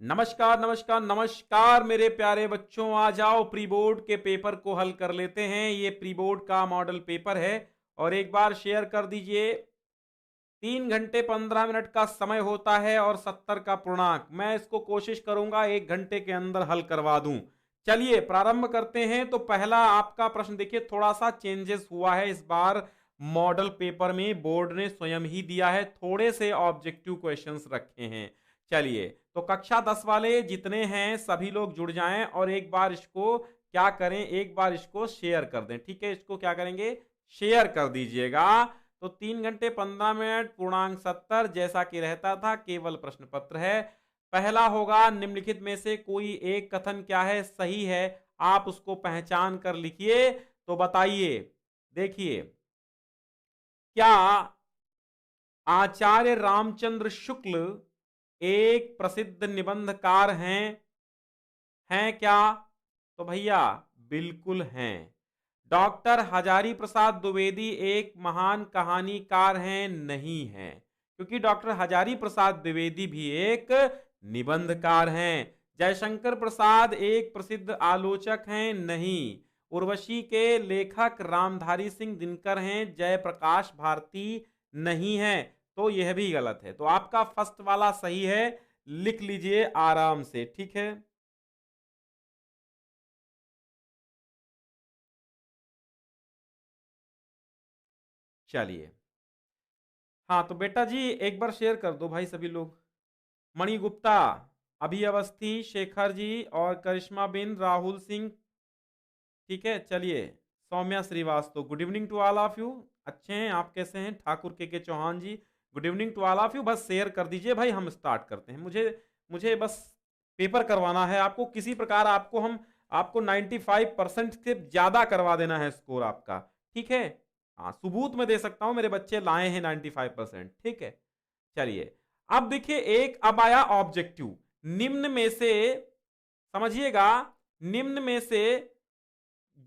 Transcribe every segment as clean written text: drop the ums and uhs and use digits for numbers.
नमस्कार नमस्कार नमस्कार मेरे प्यारे बच्चों, आ जाओ प्री बोर्ड के पेपर को हल कर लेते हैं। ये प्री बोर्ड का मॉडल पेपर है और एक बार शेयर कर दीजिए। 3 घंटे 15 मिनट का समय होता है और 70 का पूर्णांक। मैं इसको कोशिश करूंगा 1 घंटे के अंदर हल करवा दूं। चलिए प्रारंभ करते हैं। तो पहला आपका प्रश्न देखिए, थोड़ा सा चेंजेस हुआ है इस बार मॉडल पेपर में। बोर्ड ने स्वयं ही दिया है, थोड़े से ऑब्जेक्टिव क्वेश्चंस रखे हैं। चलिए, तो कक्षा 10 वाले जितने हैं सभी लोग जुड़ जाएं और एक बार इसको क्या करें, एक बार इसको शेयर कर दें। ठीक है, इसको क्या करेंगे, शेयर कर दीजिएगा। तो 3 घंटे 15 मिनट पूर्णांक 70 जैसा कि रहता था, केवल प्रश्न पत्र है। पहला होगा, निम्नलिखित में से कोई एक कथन क्या है, सही है, आप उसको पहचान कर लिखिए। तो बताइए, देखिए, क्या आचार्य रामचंद्र शुक्ल एक प्रसिद्ध निबंधकार हैं क्या? तो भैया बिल्कुल हैं। डॉक्टर हजारी प्रसाद द्विवेदी एक महान कहानीकार हैं? नहीं हैं, क्योंकि डॉक्टर हजारी प्रसाद द्विवेदी भी एक निबंधकार हैं। जयशंकर प्रसाद एक प्रसिद्ध आलोचक हैं? नहीं। उर्वशी के लेखक रामधारी सिंह दिनकर हैं? जयप्रकाश भारती नहीं है। तो यह भी गलत है। तो आपका फर्स्ट वाला सही है, लिख लीजिए आराम से। ठीक है, चलिए। हाँ तो बेटा जी एक बार शेयर कर दो भाई सभी लोग। मणि गुप्ता, अभी अवस्थी, शेखर जी और करिश्मा बिन, राहुल सिंह। ठीक है, चलिए। Saumya Srivastava, good evening to all of you. अच्छे हैं आप, कैसे हैं? Thakur K Chauhan ji, good evening to all of you. बस शेयर कर दीजिए भाई, हम स्टार्ट करते हैं। मुझे मुझे बस पेपर करवाना है आपको किसी प्रकार। आपको 95% से ज्यादा करवा देना है स्कोर आपका। ठीक है, हाँ सबूत में दे सकता हूं, मेरे बच्चे लाए हैं 95%। ठीक है, चलिए। अब देखिए, एक अब आया ऑब्जेक्टिव। निम्न में से, समझिएगा, निम्न में से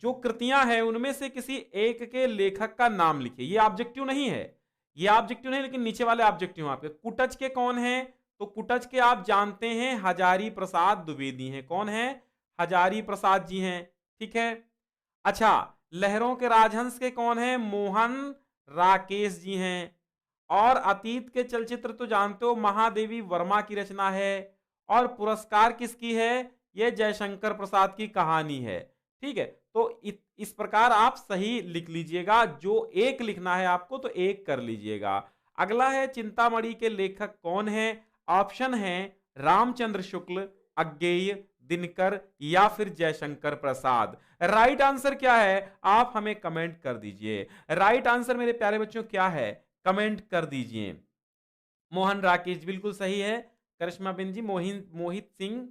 जो कृतियां हैं उनमें से किसी एक के लेखक का नाम लिखिए। ये ऑब्जेक्टिव नहीं है, ये ऑब्जेक्टिव नहीं, लेकिन नीचे वाले ऑब्जेक्टिव आपके। कुटच के कौन हैं? तो कुटच के आप जानते हैं, हजारी प्रसाद द्विवेदी हैं। कौन है? हजारी प्रसाद जी हैं। ठीक है, अच्छा। लहरों के राजहंस के कौन है? मोहन राकेश जी हैं। और अतीत के चलचित्र तो जानते हो, महादेवी वर्मा की रचना है। और पुरस्कार किसकी है? यह जयशंकर प्रसाद की कहानी है। ठीक है, तो इस प्रकार आप सही लिख लीजिएगा। जो एक लिखना है आपको तो एक कर लीजिएगा। अगला है, चिंतामणि के लेखक कौन है? ऑप्शन है रामचंद्र शुक्ल, अज्ञेय, दिनकर या फिर जयशंकर प्रसाद। राइट आंसर क्या है आप हमें कमेंट कर दीजिए। राइट आंसर मेरे प्यारे बच्चों क्या है, कमेंट कर दीजिए। मोहन राकेश बिल्कुल सही है। करिश्मा बिन जी, मोहित सिंह,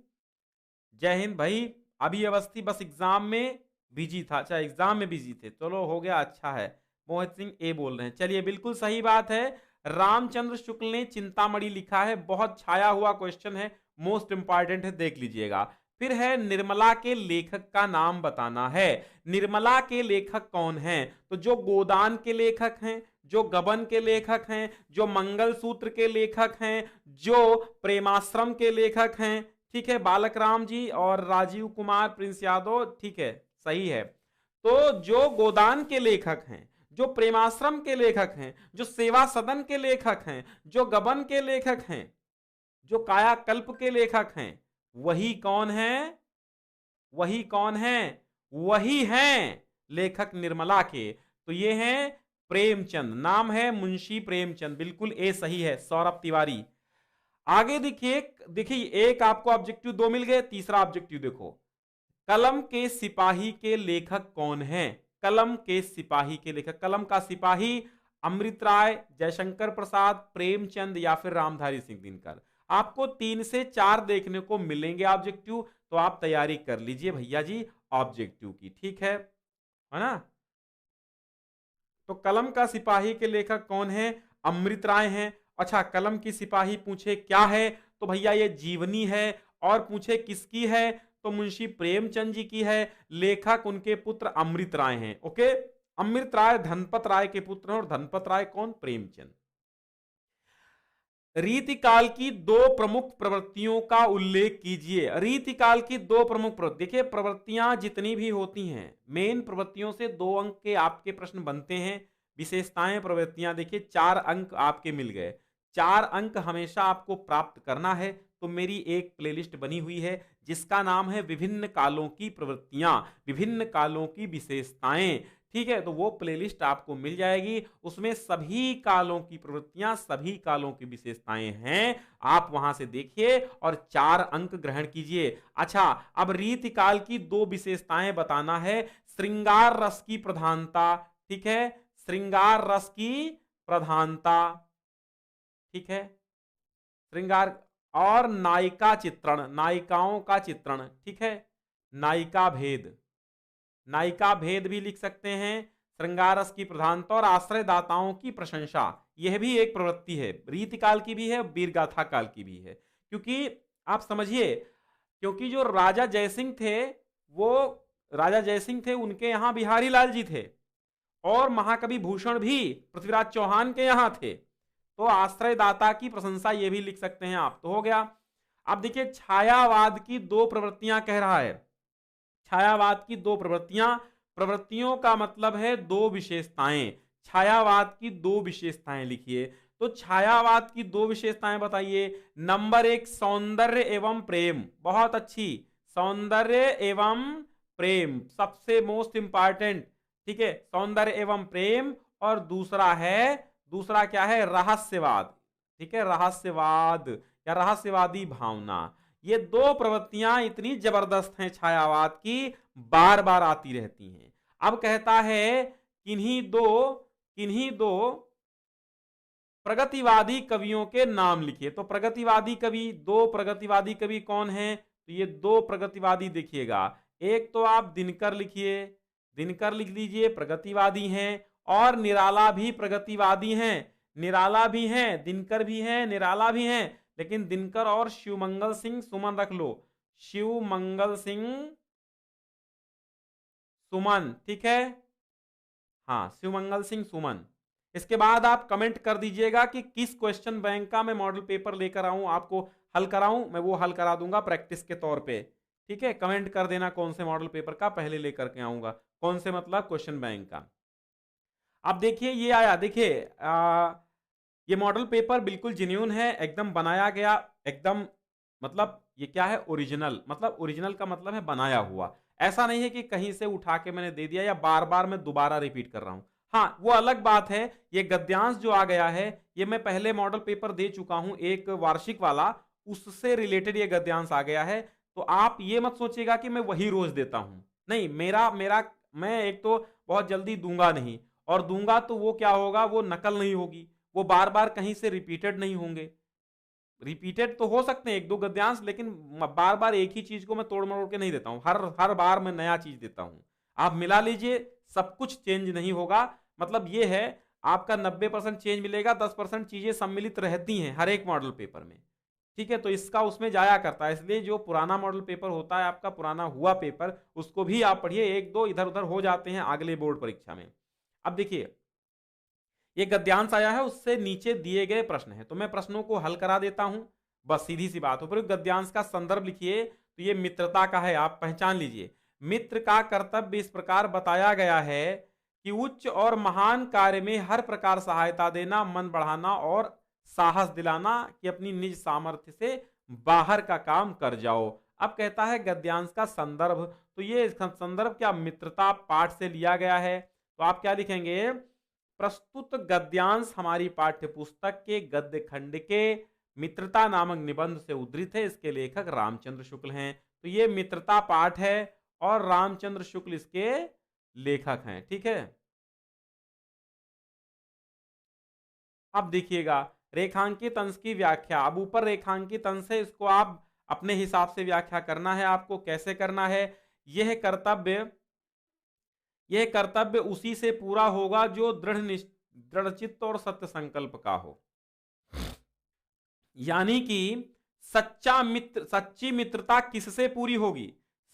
जय हिंद भाई। अभी अवस्थी बस एग्जाम में बिजी था। अच्छा, एग्जाम में बिजी थे, चलो हो गया, अच्छा है। मोहित सिंह ए बोल रहे हैं, चलिए बिल्कुल सही बात है। रामचंद्र शुक्ल ने चिंतामणि लिखा है। बहुत छाया हुआ क्वेश्चन है, मोस्ट इंपॉर्टेंट है, देख लीजिएगा। फिर है, निर्मला के लेखक का नाम बताना है। निर्मला के लेखक कौन हैं? तो जो गोदान के लेखक हैं, जो गबन के लेखक हैं, जो मंगलसूत्र के लेखक हैं, जो प्रेमाश्रम के लेखक हैं। ठीक है, बालक राम जी और राजीव कुमार, प्रिंस यादव। ठीक है, सही है। तो जो गोदान के लेखक हैं, जो प्रेमाश्रम के लेखक हैं, जो सेवा सदन के लेखक हैं, जो गबन के लेखक हैं, जो कायाकल्प के लेखक हैं, वही कौन है? वही कौन है? वही हैं लेखक निर्मला के। तो ये हैं प्रेमचंद, नाम है मुंशी प्रेमचंद। बिल्कुल ए सही है, सौरभ तिवारी। आगे देखिए, देखिए एक आपको ऑब्जेक्टिव दो मिल गए, तीसरा ऑब्जेक्टिव देखो। कलम के सिपाही के लेखक कौन है? कलम के सिपाही के लेखक, कलम का सिपाही अमृत राय, जयशंकर प्रसाद, प्रेमचंद या फिर रामधारी सिंह दिनकर। आपको 3 से 4 देखने को मिलेंगे ऑब्जेक्टिव, तो आप तैयारी कर लीजिए भैया जी ऑब्जेक्टिव की। ठीक है ना? तो कलम का सिपाही के लेखक कौन है? अमृत राय हैं। अच्छा, कलम की सिपाही पूछे क्या है, तो भैया ये जीवनी है। और पूछे किसकी है, तो मुंशी प्रेमचंद जी की है। लेखक उनके पुत्र अमृत राय हैं। ओके, अमृत राय धनपत राय के पुत्र हैं। और धनपत राय कौन? प्रेमचंद। रीतिकाल की दो प्रमुख प्रवृत्तियों का उल्लेख कीजिए। रीतिकाल की दो प्रमुख प्रवृत्ति, देखिए प्रवृत्तियां जितनी भी होती हैं, मेन प्रवृत्तियों से 2 अंक के आपके प्रश्न बनते हैं। विशेषताएं प्रवृत्तियां, देखिए 4 अंक आपके मिल गए। 4 अंक हमेशा आपको प्राप्त करना है। तो मेरी एक प्लेलिस्ट बनी हुई है जिसका नाम है विभिन्न कालों की प्रवृत्तियां, विभिन्न कालों की विशेषताएं। ठीक है, तो वो प्लेलिस्ट आपको मिल जाएगी, उसमें सभी कालों की प्रवृत्तियां, सभी कालों की विशेषताएं हैं। आप वहां से देखिए और 4 अंक ग्रहण कीजिए। अच्छा, अब रीतिकाल की 2 विशेषताएं बताना है। श्रृंगार रस की प्रधानता, ठीक है, श्रृंगार रस की प्रधानता, ठीक है, श्रृंगार, और नायिका चित्रण, नायिकाओं का चित्रण, ठीक है, नायिका भेद, नायिका भेद भी लिख सकते हैं। श्रृंगार रस की प्रधानता और आश्रयदाताओं की प्रशंसा, यह भी एक प्रवृत्ति है, रीतिकाल की भी है, वीरगाथा काल की भी है। क्योंकि आप समझिए, क्योंकि जो राजा जयसिंह थे, वो राजा जयसिंह थे, उनके यहां बिहारी लाल जी थे, और महाकवि भूषण भी पृथ्वीराज चौहान के यहां थे। तो आश्रयदाता की प्रशंसा ये भी लिख सकते हैं आप। तो हो गया। अब देखिए, छायावाद की 2 प्रवृत्तियां कह रहा है। छायावाद की 2 प्रवृत्तियां, प्रवृत्तियों का मतलब है 2 विशेषताएं। छायावाद की 2 विशेषताएं लिखिए। तो छायावाद की 2 विशेषताएं बताइए। नंबर 1, सौंदर्य एवं प्रेम, बहुत अच्छी, सौंदर्य एवं प्रेम सबसे मोस्ट इंपॉर्टेंट, ठीक है, सौंदर्य एवं प्रेम। और दूसरा क्या है, रहस्यवाद, ठीक है, रहस्यवाद या रहस्यवादी भावना। ये 2 प्रवृत्तियां इतनी जबरदस्त हैं छायावाद की, बार बार आती रहती हैं। अब कहता है किन्हीं दो प्रगतिवादी कवियों के नाम लिखिए। तो प्रगतिवादी कवि, 2 प्रगतिवादी कवि कौन हैं? तो ये 2 प्रगतिवादी देखिएगा। एक तो आप दिनकर लिखिए, दिनकर लिख लीजिए, प्रगतिवादी हैं। और निराला भी प्रगतिवादी हैं, निराला भी हैं, दिनकर भी हैं, निराला भी हैं। लेकिन दिनकर और शिवमंगल सिंह सुमन रख लो, शिवमंगल सिंह सुमन, ठीक है, हाँ, शिवमंगल सिंह सुमन। इसके बाद आप कमेंट कर दीजिएगा कि किस क्वेश्चन बैंक का मैं मॉडल पेपर लेकर आऊं, आपको हल कराऊं, मैं वो हल करा दूंगा प्रैक्टिस के तौर पे। ठीक है, कमेंट कर देना कौन से मॉडल पेपर का पहले लेकर के आऊंगा, कौन से मतलब क्वेश्चन बैंक का। अब देखिए ये आया, देखिए ये मॉडल पेपर बिल्कुल जेन्युइन है, एकदम बनाया गया, एकदम, मतलब ये क्या है, ओरिजिनल, मतलब ओरिजिनल का मतलब है बनाया हुआ। ऐसा नहीं है कि कहीं से उठा के मैंने दे दिया या बार बार मैं दोबारा रिपीट कर रहा हूं। हाँ, वो अलग बात है, ये गद्यांश जो आ गया है, ये मैं पहले मॉडल पेपर दे चुका हूं एक वार्षिक वाला, उससे रिलेटेड ये गद्यांश आ गया है। तो आप ये मत सोचिएगा कि मैं वही रोज देता हूं, नहीं, मेरा मेरा मैं एक तो बहुत जल्दी दूंगा नहीं, और दूंगा तो वो क्या होगा, वो नकल नहीं होगी, वो बार बार कहीं से रिपीटेड नहीं होंगे। रिपीटेड तो हो सकते हैं 1-2 गद्यांश, लेकिन बार बार एक ही चीज को मैं तोड़ मरोड़ के नहीं देता हूं, हर हर बार मैं नया चीज देता हूं। आप मिला लीजिए, सब कुछ चेंज नहीं होगा। मतलब ये है, आपका 90% चेंज मिलेगा, 10% चीजें सम्मिलित रहती हैं हर एक मॉडल पेपर में। ठीक है, तो इसका उसमें जाया करता है, इसलिए जो पुराना मॉडल पेपर होता है, आपका पुराना हुआ पेपर, उसको भी आप पढ़िए, 1-2 इधर उधर हो जाते हैं अगले बोर्ड परीक्षा में। अब देखिए, ये गद्यांश आया है, उससे नीचे दिए गए प्रश्न है, तो मैं प्रश्नों को हल करा देता हूं, बस सीधी सी बात हो। फिर गद्यांश का संदर्भ लिखिए। तो ये मित्रता का है, आप पहचान लीजिए। मित्र का कर्तव्य इस प्रकार बताया गया है कि उच्च और महान कार्य में हर प्रकार सहायता देना, मन बढ़ाना और साहस दिलाना कि अपनी निज सामर्थ्य से बाहर का काम कर जाओ। अब कहता है गद्यांश का संदर्भ, तो ये संदर्भ क्या, मित्रता पाठ से लिया गया है। तो आप क्या लिखेंगे, प्रस्तुत गद्यांश हमारी पाठ्य पुस्तक के गद्य खंड के मित्रता नामक निबंध से उद्धृत है, इसके लेखक रामचंद्र शुक्ल हैं। तो ये मित्रता पाठ है और रामचंद्र शुक्ल इसके लेखक हैं। ठीक है, अब देखिएगा रेखांकित अंश की व्याख्या। अब ऊपर रेखांकित अंश है, इसको आप अपने हिसाब से व्याख्या करना है, आपको कैसे करना है। यह कर्तव्य उसी से पूरा होगा जो दृढ़चित्त और सत्य संकल्प का हो। यानी कि सच्ची मित्रता किससे पूरी होगी,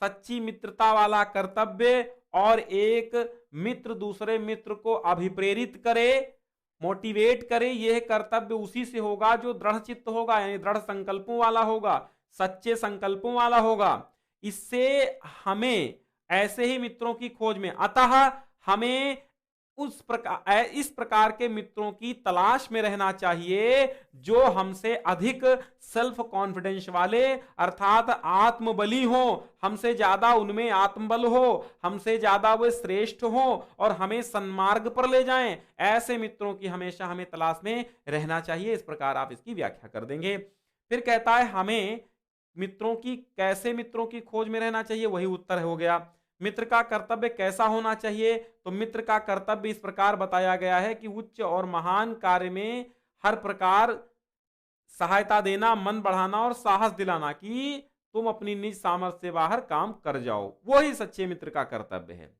सच्ची मित्रता वाला कर्तव्य, और एक मित्र दूसरे मित्र को अभिप्रेरित करे मोटिवेट करे, यह कर्तव्य उसी से होगा जो दृढ़ चित्त होगा, यानी दृढ़ संकल्पों वाला होगा, सच्चे संकल्पों वाला होगा। इससे हमें ऐसे ही मित्रों की खोज में, अतः हमें इस प्रकार के मित्रों की तलाश में रहना चाहिए जो हमसे अधिक सेल्फ कॉन्फिडेंस वाले, अर्थात आत्मबली हो, हमसे ज्यादा उनमें आत्मबल हो, हमसे ज्यादा वे श्रेष्ठ हो और हमें सन्मार्ग पर ले जाएं। ऐसे मित्रों की हमेशा हमें तलाश में रहना चाहिए। इस प्रकार आप इसकी व्याख्या कर देंगे। फिर कहता है हमें मित्रों की, कैसे मित्रों की खोज में रहना चाहिए, वही उत्तर हो गया। मित्र का कर्तव्य कैसा होना चाहिए, तो मित्र का कर्तव्य इस प्रकार बताया गया है कि उच्च और महान कार्य में हर प्रकार सहायता देना, मन बढ़ाना और साहस दिलाना कि तुम अपनी निज सामर्थ्य से बाहर काम कर जाओ, वो ही सच्चे मित्र का कर्तव्य है।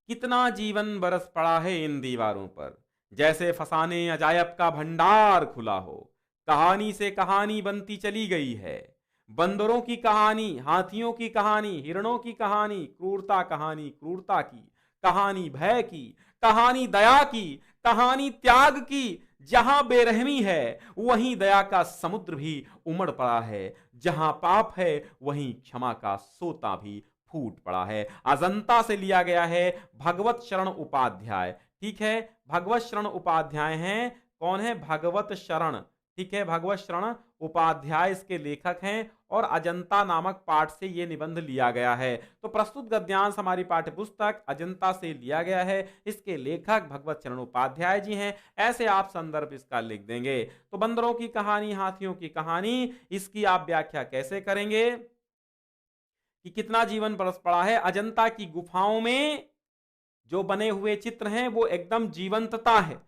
कितना जीवन बरस पड़ा है इन दीवारों पर, जैसे फसाने अजायब का भंडार खुला हो। कहानी से कहानी बनती चली गई है, बंदरों की कहानी, हाथियों की कहानी, हिरणों की कहानी, क्रूरता कहानी क्रूरता की, कहानी भय की, कहानी दया की, कहानी त्याग की। जहां बेरहमी है वहीं दया का समुद्र भी उमड़ पड़ा है, जहां पाप है वहीं क्षमा का सोता भी फूट पड़ा है। अजंता से लिया गया है भगवत शरण उपाध्याय। ठीक है, भगवत शरण उपाध्याय हैं, कौन है, भगवत शरण। ठीक है, भगवत शरण उपाध्याय इसके लेखक हैं और अजंता नामक पाठ से यह निबंध लिया गया है। तो प्रस्तुत गद्यांश हमारी पाठ्यपुस्तक अजंता से लिया गया है, इसके लेखक भगवत शरण उपाध्याय जी हैं। ऐसे आप संदर्भ इसका लिख देंगे। तो बंदरों की कहानी, हाथियों की कहानी, इसकी आप व्याख्या कैसे करेंगे कि कितना जीवन बरस पड़ा है। अजंता की गुफाओं में जो बने हुए चित्र हैं वो एकदम जीवंतता है,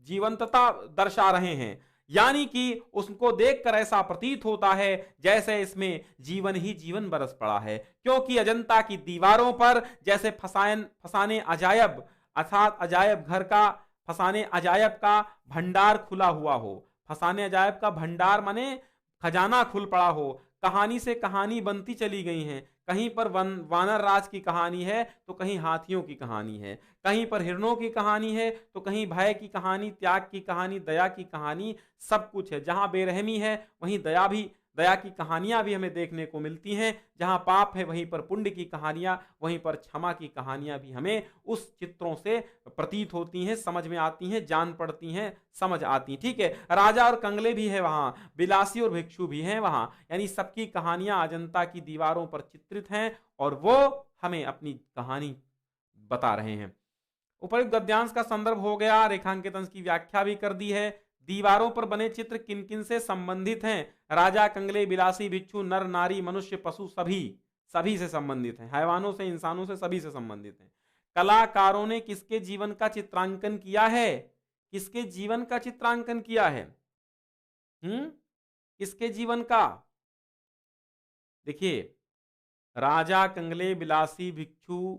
जीवंतता दर्शा रहे हैं, यानी कि उसको देखकर ऐसा प्रतीत होता है जैसे इसमें जीवन ही जीवन बरस पड़ा है। क्योंकि अजंता की दीवारों पर जैसे फसाने अजायब, अर्थात अजायब घर का, फसाने अजायब का भंडार खुला हुआ हो। फसाने अजायब का भंडार माने खजाना खुल पड़ा हो। कहानी से कहानी बनती चली गई है, कहीं पर वानर राज की कहानी है तो कहीं हाथियों की कहानी है, कहीं पर हिरणों की कहानी है तो कहीं भय की कहानी, त्याग की कहानी, दया की कहानी, सब कुछ है। जहां बेरहमी है वहीं दया की कहानियां भी हमें देखने को मिलती हैं। जहां पाप है वहीं पर पुण्य की कहानियां, वहीं पर क्षमा की कहानियां भी हमें उस चित्रों से प्रतीत होती हैं, समझ में आती हैं, जान पड़ती हैं, समझ आती। ठीक है, राजा और कंगले भी है वहां, विलासी और भिक्षु भी हैं वहां, यानी सबकी कहानियां अजंता की दीवारों पर चित्रित हैं और वो हमें अपनी कहानी बता रहे हैं। उपयुक्त गद्यांश का संदर्भ हो गया, रेखांकित अंश की व्याख्या भी कर दी है। दीवारों पर बने चित्र किन किन से संबंधित हैं, राजा, कंगले, बिलासी, भिक्षु, नर, नारी, मनुष्य, पशु, सभी से संबंधित हैं, हैवानों से, इंसानों से, सभी से संबंधित हैं। कलाकारों ने किसके जीवन का चित्रांकन किया है, किसके जीवन का चित्रांकन किया है, किसके जीवन का, देखिए, राजा, कंगले, बिलासी, भिक्षु,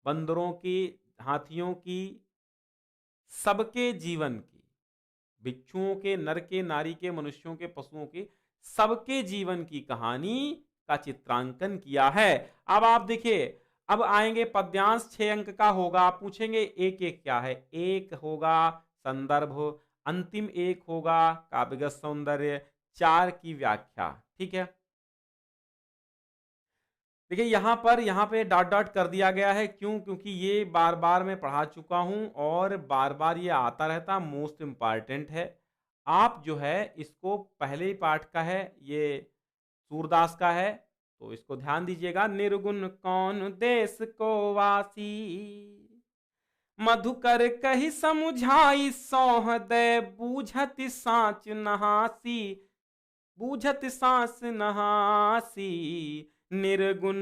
बंदरों की, हाथियों की, सबके जीवन की, भिक्षुओं के, नर के, नारी के, मनुष्यों के, पशुओं के, सबके जीवन की कहानी का चित्रांकन किया है। अब आप देखिए, अब आएंगे पद्यांश 6 अंक का होगा, आप पूछेंगे एक एक क्या है। एक होगा संदर्भ, अंतिम एक होगा काव्यगत सौंदर्य, 4 की व्याख्या। ठीक है, देखिए यहां पे डॉट डॉट कर दिया गया है, क्यों, क्योंकि ये बार बार मैं पढ़ा चुका हूं और बार बार ये आता रहता, मोस्ट इंपॉर्टेंट है। आप जो है इसको, पहले ही पाठ का है ये, सूरदास का है, तो इसको ध्यान दीजिएगा। निर्गुण कौन देश को वासी, मधुकर कही समुझाई सौह दे, बूझत सांच नहासी, बूझत सांस नहासी, निर्गुण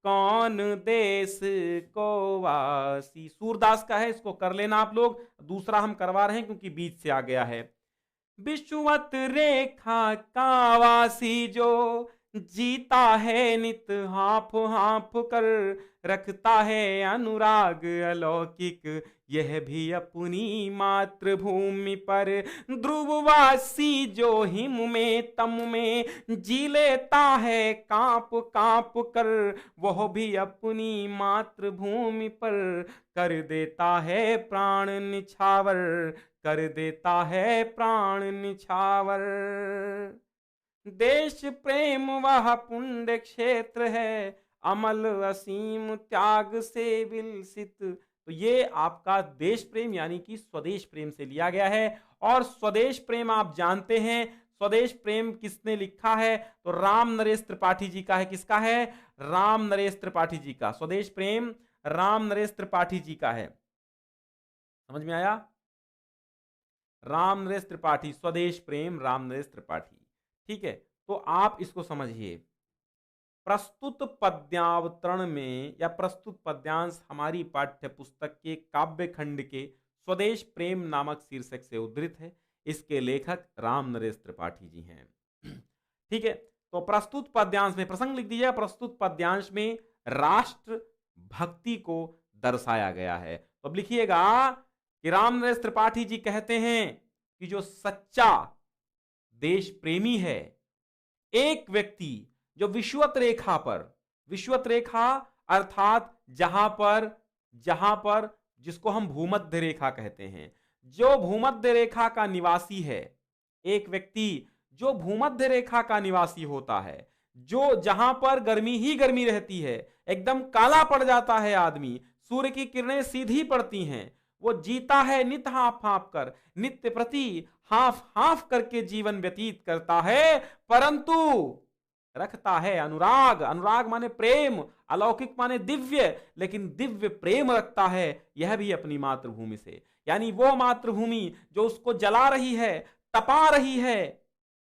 कौन देश को वासी। सूरदास का है, इसको कर लेना आप लोग, दूसरा हम करवा रहे हैं क्योंकि बीच से आ गया है। विषुवत रेखा का वासी जो, जीता है नित हाँफ हाँफ कर, रखता है अनुराग अलौकिक यह भी अपनी मातृभूमि पर। ध्रुववासी जो हिम में तम में जी लेता है कांप कांप कर, वह भी अपनी मातृभूमि पर कर देता है प्राण निछावर, कर देता है प्राण निछावर। देश प्रेम वह पुण्य क्षेत्र है, अमल असीम त्याग से विलसित। तो ये आपका देश प्रेम यानी कि स्वदेश प्रेम से लिया गया है। और स्वदेश प्रेम आप जानते हैं, स्वदेश प्रेम किसने लिखा है? तो राम नरेश त्रिपाठी जी का है। किसका है? राम नरेश त्रिपाठी जी का। स्वदेश प्रेम राम नरेश त्रिपाठी जी का है। समझ में आया? राम नरेश त्रिपाठी, स्वदेश प्रेम राम नरेश त्रिपाठी। ठीक है, तो आप इसको समझिए। प्रस्तुत पद्यावतरण में या प्रस्तुत पद्यांश हमारी पाठ्य पुस्तक के काव्य खंड के स्वदेश प्रेम नामक शीर्षक से उद्धृत है। इसके लेखक राम नरेश त्रिपाठी जी हैं। ठीक है, तो प्रस्तुत पद्यांश में प्रसंग लिख दीजिए। प्रस्तुत पद्यांश में राष्ट्र भक्ति को दर्शाया गया है। तो अब लिखिएगा कि राम नरेश त्रिपाठी जी कहते हैं कि जो सच्चा देश प्रेमी है, एक व्यक्ति जो विषुवत रेखा पर, विषुवत रेखा अर्थात जहां पर जिसको हम भूमध्य रेखा कहते हैं, जो भूमध्य रेखा का निवासी है, एक व्यक्ति जो भूमध्य रेखा का निवासी होता है, जो जहां पर गर्मी ही गर्मी रहती है, एकदम काला पड़ जाता है आदमी, सूर्य की किरणें सीधी पड़ती हैं, वो जीता है नित हाफ हाफ कर, नित्य प्रति हाफ हाफ करके जीवन व्यतीत करता है, परंतु रखता है अनुराग। अनुराग माने प्रेम, अलौकिक माने दिव्य, लेकिन दिव्य प्रेम रखता है, यह भी अपनी मातृभूमि से। यानी वो मातृभूमि जो उसको जला रही है, तपा रही है।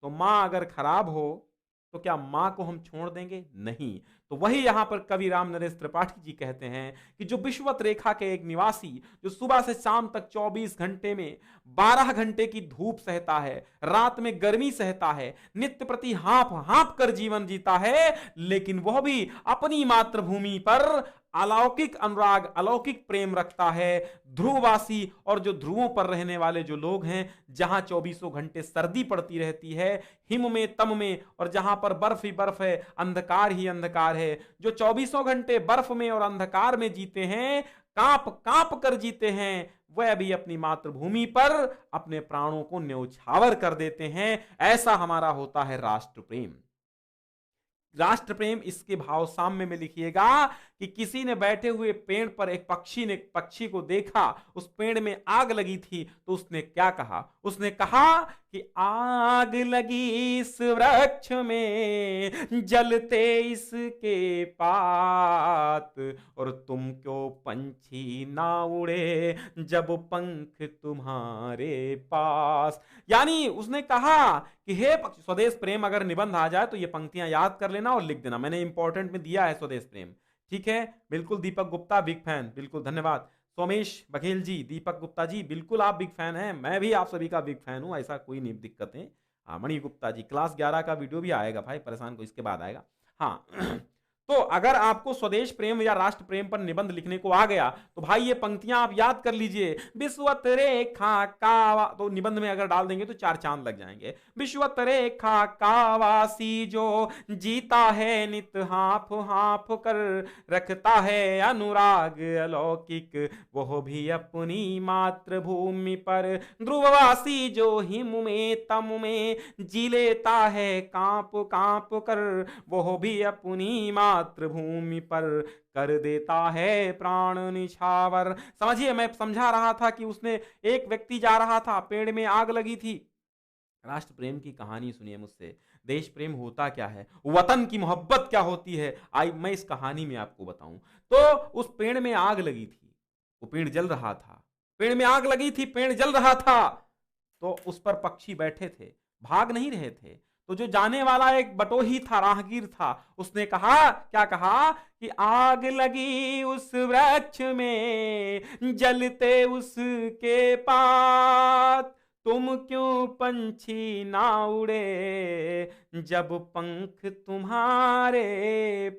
तो मां अगर खराब हो तो क्या मां को हम छोड़ देंगे? नहीं। तो वही यहां पर कवि राम नरेश त्रिपाठी जी कहते हैं कि जो विषुवत रेखा के एक निवासी, जो सुबह से शाम तक 24 घंटे में 12 घंटे की धूप सहता है, रात में गर्मी सहता है, नित्य प्रति हाँफ हाँफ कर जीवन जीता है, लेकिन वह भी अपनी मातृभूमि पर अलौकिक अनुराग, अलौकिक प्रेम रखता है। ध्रुववासी और जो ध्रुवों पर रहने वाले जो लोग हैं, जहां 24 घंटे सर्दी पड़ती रहती है, हिम में तम में, और जहां पर बर्फ ही बर्फ है, अंधकार ही अंधकार है, जो 24 घंटे बर्फ में और अंधकार में जीते हैं, कांप कांप कर जीते हैं, वह भी अपनी मातृभूमि पर अपने प्राणों को न्यौछावर कर देते हैं। ऐसा हमारा होता है राष्ट्र प्रेम। राष्ट्र प्रेम इसके भाव साम्य में लिखिएगा कि किसी ने बैठे हुए पेड़ पर एक पक्षी को देखा, उस पेड़ में आग लगी थी, तो उसने क्या कहा? उसने कहा कि आग लगी इस वृक्ष में, जलते इसके पात, और तुम क्यों पंछी ना उड़े जब पंख तुम्हारे पास। यानी उसने कहा कि हे पक्षी, स्वदेश प्रेम अगर निबंध आ जाए तो ये पंक्तियां याद कर लेना और लिख देना, मैंने इंपॉर्टेंट में दिया है स्वदेश प्रेम। ठीक है, बिल्कुल। दीपक गुप्ता बिग फैन, बिल्कुल धन्यवाद। सोमेश बघेल जी, दीपक गुप्ता जी, बिल्कुल आप बिग फैन हैं, मैं भी आप सभी का बिग फैन हूं, ऐसा कोई नहीं दिक्कत है। हाँ, मणि गुप्ता जी, क्लास 11 का वीडियो भी आएगा भाई, परेशान को इसके बाद आएगा। हाँ तो अगर आपको स्वदेश प्रेम या राष्ट्र प्रेम पर निबंध लिखने को आ गया तो भाई ये पंक्तियां आप याद कर लीजिए। विश्वत रेखा का, तो निबंध में अगर डाल देंगे तो 4 चांद लग जाएंगे। विश्वत रेखा का वासी जो जीता है नित हाफ हाफ कर, रखता है अनुराग अलौकिक वह भी अपनी मातृभूमि पर। ध्रुववासी जो हिम में तम में जी लेता है कांप कांप कर, वह भी अपनी मातृभूमि पर कर देता है प्राण निछावर। समझिए, मैं समझा रहा था कि उसने, एक व्यक्ति जा रहा था, पेड़ में आग लगी थी। राष्ट्र प्रेम की कहानी सुनिए मुझसे, देश प्रेम होता क्या है, वतन की मोहब्बत क्या होती है, आई मैं इस कहानी में आपको बताऊं। तो उस पेड़ में आग लगी थी, वो पेड़ जल रहा था, पेड़ में आग लगी थी, पेड़ जल रहा था, तो उस पर पक्षी बैठे थे, भाग नहीं रहे थे। तो जो जाने वाला एक बटोही था, राहगीर था, उसने कहा, क्या कहा कि आग लगी उस वृक्ष में, जलते उसके पात, तुम क्यों पंछी ना उड़े जब पंख तुम्हारे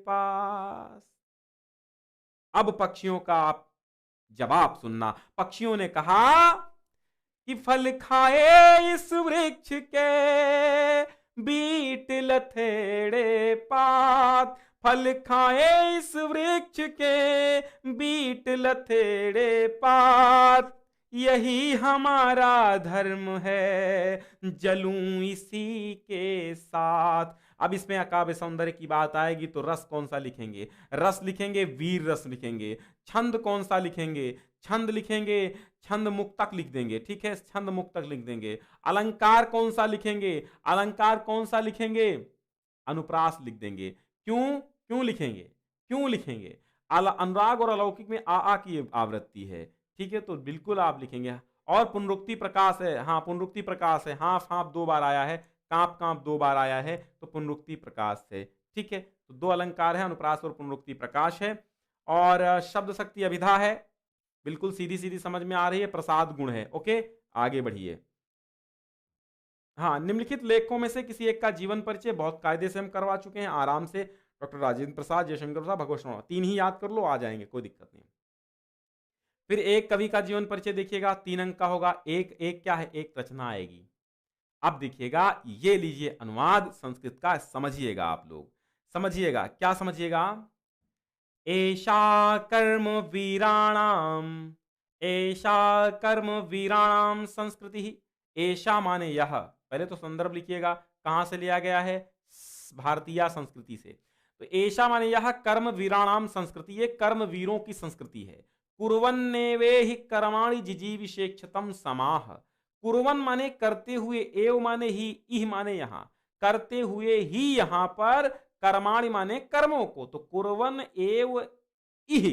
पास। अब पक्षियों का आप जवाब सुनना। पक्षियों ने कहा कि फल खाए इस वृक्ष के बीट लथेड़े पात, फल खाए इस वृक्ष के बीट लथेड़े पात, यही हमारा धर्म है जलूं इसी के साथ। अब इसमें अकाव्य सौंदर्य की बात आएगी तो रस कौन सा लिखेंगे? रस लिखेंगे, वीर रस लिखेंगे। छंद कौन सा लिखेंगे? छंद लिखेंगे, छंद मुक्तक लिख देंगे, ठीक है, छंद मुक्तक लिख देंगे। अलंकार कौन सा लिखेंगे? अलंकार कौन सा लिखेंगे? अनुप्रास लिख देंगे। क्यों क्यों लिखेंगे? क्यों लिखेंगे? अनुराग और अलौकिक में आ की आवृत्ति है, ठीक है, तो बिल्कुल आप लिखेंगे। और पुनरुक्ति प्रकाश है, हाँ पुनरुक्ति प्रकाश है, हाँ फाप 2 बार आया है, कांप कांप 2 बार आया है, तो पुनरुक्ति प्रकाश है, ठीक है। तो 2 अलंकार है, अनुप्रास और पुनरुक्ति प्रकाश है। और शब्द शक्ति अभिधा है, बिल्कुल सीधी सीधी समझ में आ रही है, प्रसाद गुण है। ओके, आगे बढ़िए। हाँ, निम्नलिखित लेखकों में से किसी एक का जीवन परिचय बहुत कायदे से हम करवा चुके हैं आराम से। डॉक्टर राजेंद्र प्रसाद, जयशंकर प्रसाद, भगवत शर्मा, 3 ही याद कर लो, आ जाएंगे, कोई दिक्कत नहीं। फिर एक कवि का जीवन परिचय देखिएगा, 3 अंक का होगा। एक एक क्या है? एक रचना आएगी। अब देखिएगा, ये लीजिए अनुवाद संस्कृत का, समझिएगा आप लोग, समझिएगा। क्या समझिएगा? एषा कर्म वीराणाम, एषा कर्म वीराणाम संस्कृति। एषा माने यह, पहले तो संदर्भ लिखिएगा कहां से लिया गया है, भारतीय संस्कृति से। तो एषा माने यह कर्म वीराणाम संस्कृति, ये कर्म वीरों की संस्कृति है। कुर्वन्नेवेहि कर्माणि जिजीविषेक्षतम समाह। कुर्वन माने करते हुए, एव माने ही, इह माने यहां, करते हुए ही यहां पर, कर्माणि माने कर्मों को, तो कुर्वन एव इह,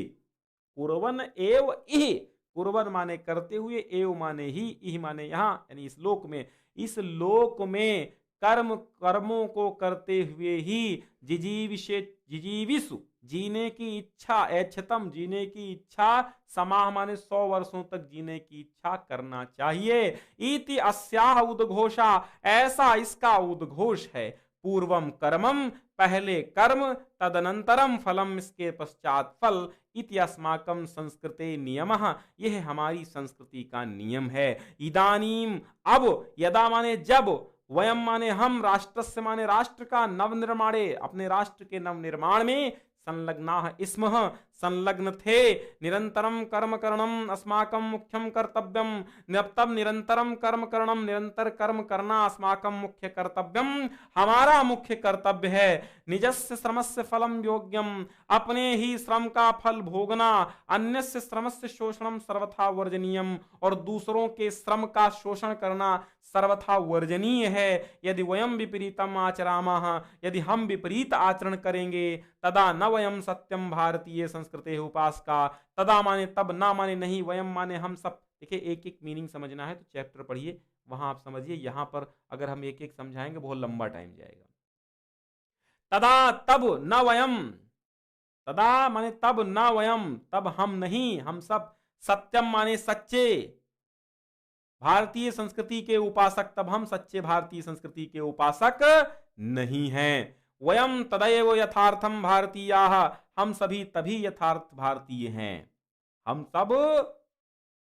कुर्वन एव इह, कुर्वन माने करते हुए, एव माने ही, इह माने यहां, यानी इस लोक में, इस लोक में कर्म, कर्मों को करते हुए ही जिजीविषु, जीने की इच्छा, ऐच्छतम जीने की इच्छा, समाह माने 100 वर्षों तक जीने की इच्छा करना चाहिए। इति अस्याह उद्घोषा, ऐसा इसका उद्घोष है। पूर्वम कर्मम, पहले कर्म, तदनंतरम फलम, इसके पश्चात फल। इति अस्माकं संस्कृते नियमः, यह हमारी संस्कृति का नियम है। इदानीम, अब, यदा माने जब, वयम माने हम, राष्ट्रस्य माने राष्ट्र का, नवनिर्माणे अपने राष्ट्र के नवनिर्माण में, संलग्नाः स्मः संलग्न थे, निरंतरम कर्म करणम अस्माकं मुख्यम कर्तव्यम, तब निरंतरम कर्म करणम, निरंतर कर्म करना अस्माकं मुख्य कर्तव्यम, हमारा मुख्य कर्तव्य है। निजस्य श्रमस्य फलम योग्यम, अपने ही श्रम का फल भोगना, अन्यस्य श्रमस्य शोषणम सर्वथा वर्जनीयम, और दूसरों के श्रम का शोषण करना सर्वथा वर्जनीय है। यदि वयम विपरीतम आचरामः, यदि हम विपरीत आचरण करेंगे, तदा न वयम सत्यम भारतीय संस्कृते उपासका, तदा माने तब, ना माने नहीं, वयम माने हम सब। देखिए एक एक मीनिंग समझना है तो चैप्टर पढ़िए, वहां आप समझिए। यहां पर अगर हम एक एक समझाएंगे बहुत लंबा टाइम जाएगा। तदा तब, न वयम, तदा माने तब, न वयम तब हम नहीं, हम सब, सत्यम माने सच्चे भारतीय संस्कृति के उपासक, तब हम सच्चे भारतीय संस्कृति के उपासक नहीं हैं। वयम तदैव यथार्थम भारतीयाः, हम सभी तभी यथार्थ भारतीय हैं, हम सब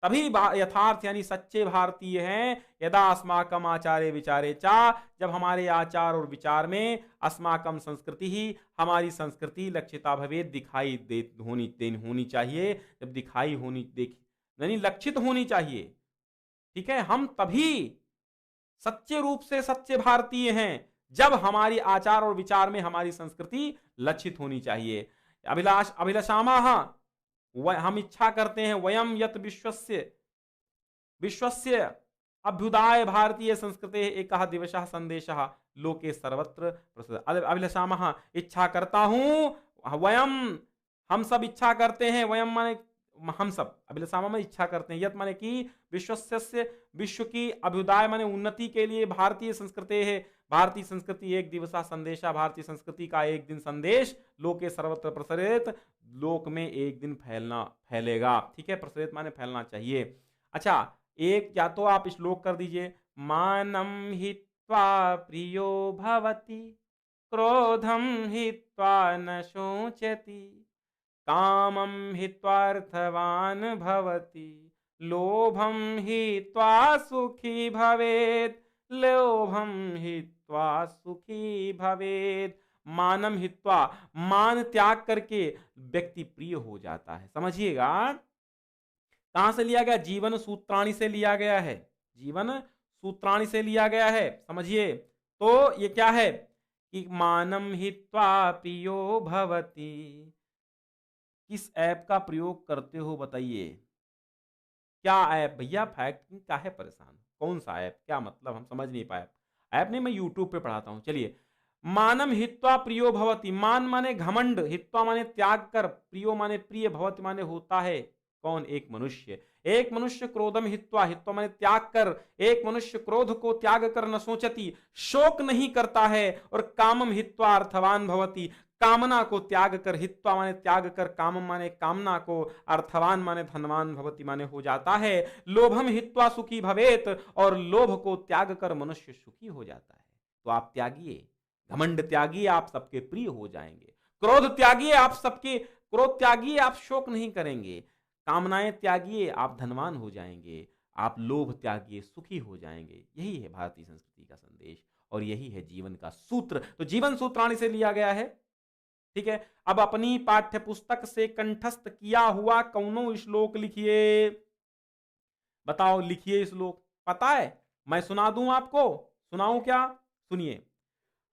तभी यथार्थ यानी सच्चे भारतीय हैं। यदा अस्माकम आचार्य विचारे चा, जब हमारे आचार और विचार में, अस्माकम संस्कृति ही, हमारी संस्कृति, लक्षिता भवेद, दिखाई दे होनी चाहिए, जब दिखाई होनी, देख यानी लक्षित होनी चाहिए, ठीक है। हम तभी सच्चे रूप से सच्चे भारतीय हैं जब हमारी आचार और विचार में हमारी संस्कृति लक्षित होनी चाहिए। अभिलाष अभिलाषामः, हम इच्छा करते हैं, वयम यत विश्वस्य, विश्वस्य अभ्युदाय भारतीय संस्कृते एकः दिवसः संदेशः लोके सर्वत्र प्रसिद्ध। अभिलाषामः, इच्छा करता हूं, वयम हम सब इच्छा करते हैं, वयम माने हम सब, अभिलाषामा में इच्छा करते हैं, यत माने कि विश्वस्य, विश्व की, अभ्युदय माने उन्नति के लिए, भारतीय संस्कृति है, भारतीय संस्कृति एक दिवसा संदेशा, भारतीय संस्कृति का एक दिन संदेश, लोके सर्वत्र प्रसरित, लोक में एक दिन फैलेगा, ठीक है, प्रसरित माने फैलना चाहिए। अच्छा, एक या तो आप श्लोक कर दीजिए, मानम हित्वा प्रियो भवति, क्रोधम हित्वा न शोचति, कामं हित्वार्थवान् भवति, लोभं हित्वा सुखी भवेत्, लोभं हित्वा सुखी भवेत्। मानम हित्वा, मान त्याग करके व्यक्ति प्रिय हो जाता है। समझिएगा, कहां से लिया गया? जीवन सूत्राणी से लिया गया है, जीवन सूत्राणी से लिया गया है। समझिए, तो ये क्या है कि मानम हित्वा प्रियो भवति। किस ऐप का प्रयोग करते हो बताइए? क्या ऐप भैया? फैक्ट का है परेशान, कौन सा ऐप? क्या मतलब, हम समझ नहीं पाए। ऐप नहीं, मैं यूट्यूब पे पढ़ाता हूं। चलिए, मानम हित्वा प्रियो भवति, मान माने घमंड, हित्वा माने त्याग कर, प्रियो माने प्रिय, भवति माने होता है। कौन? एक मनुष्य। एक मनुष्य क्रोधम हित्वा, हित्वा माने त्याग कर, एक मनुष्य क्रोध को त्याग कर न सोचती, शोक नहीं करता है, और कामम हित्वा अर्थवान भवति, कामना को त्याग कर, हित्वा माने त्याग कर, कामम माने कामना को, अर्थवान माने धनवान, भवति माने हो जाता है। लोभम हित्वा सुखी भवेत, और लोभ को त्याग कर मनुष्य सुखी हो जाता है। तो आप त्यागिए, घमंड त्यागिए, आप सबके प्रिय हो जाएंगे। क्रोध त्यागिए, आप सबके क्रोध त्यागिए, आप शोक नहीं करेंगे। कामनाएं त्यागिए, आप धनवान हो जाएंगे। आप लोभ त्यागिए, सुखी हो जाएंगे। यही है भारतीय संस्कृति का संदेश, और यही है जीवन का सूत्र। तो जीवन सूत्राणी से लिया गया है। ठीक है, अब अपनी पाठ्य पुस्तक से कंठस्थ किया हुआ कौनो श्लोक लिखिए। बताओ, लिखिए श्लोक। पता है? मैं सुना दूं आपको? सुनाऊं क्या? सुनिए।